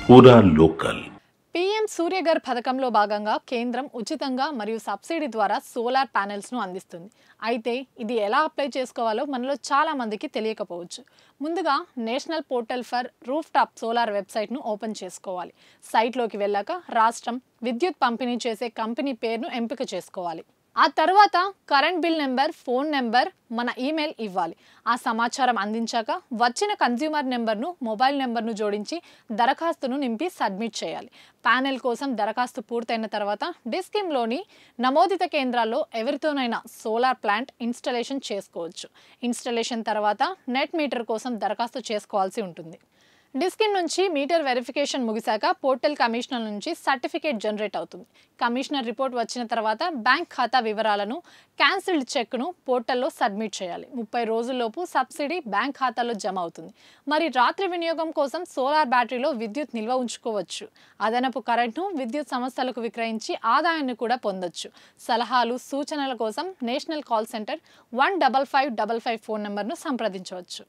पूरा local PM Surya Ghar పథకంలో భాగంగా కేంద్రం ఉచితంగా మరియు సబ్సిడీ ద్వారా సోలార్ ప్యానెల్స్ను అందిస్తుంది. అయితే ఇది ఎలా అప్లై చేసుకోవాలో మనలో చాలా మందికి తెలియకపోవచ్చు. ముందుగా national portal for roof top solar వెబ్సైట్ను ఓపెన్ చేసుకోవాలి. సైట్లోకి వెళ్ళాక రాష్ట్రం, విద్యుత్ పంపిణీ చేసే కంపెనీ పేరును ఎంపిక చేసుకోవాలి. ఆ తర్వాత current bill number, phone number, మన ఈమెయిల్ ఇవ్వాలి. ఆ సమాచారం అందించాక వచ్చిన కన్జ్యూమర్ నెంబర్ను, మొబైల్ నెంబర్ను జోడించి దరఖాస్తును నింపి సబ్మిట్ చేయాలి. ప్యానెల్ కోసం దరఖాస్తు పూర్తయిన తర్వాత డిస్కిమ్లోని నమోదిత కేంద్రాల్లో ఎవరితోనైనా సోలార్ ప్లాంట్ ఇన్స్టాలేషన్ చేసుకోవచ్చు. ఇన్స్టాలేషన్ తర్వాత నెట్ మీటర్ కోసం దరఖాస్తు చేసుకోవాల్సి ఉంటుంది. డిస్కిమ్ నుంచి మీటర్ వెరిఫికేషన్ ముగిశాక పోర్టల్ కమిషనర్ నుంచి సర్టిఫికేట్ జనరేట్ అవుతుంది. కమిషనర్ రిపోర్ట్ వచ్చిన తర్వాత బ్యాంక్ ఖాతా వివరాలను, క్యాన్సిల్డ్ చెక్ను పోర్టల్లో సబ్మిట్ చేయాలి. 30 రోజుల్లోపు సబ్సిడీ బ్యాంక్ ఖాతాలో జమ అవుతుంది. మరి రాత్రి వినియోగం కోసం సోలార్ బ్యాటరీలో విద్యుత్ నిల్వ ఉంచుకోవచ్చు. అదనపు కరెంట్ను విద్యుత్ సంస్థలకు విక్రయించి ఆదాయాన్ని కూడా పొందొచ్చు. సలహాలు, సూచనల కోసం నేషనల్ కాల్ సెంటర్ 155555 ఫోన్ నెంబర్ను సంప్రదించవచ్చు.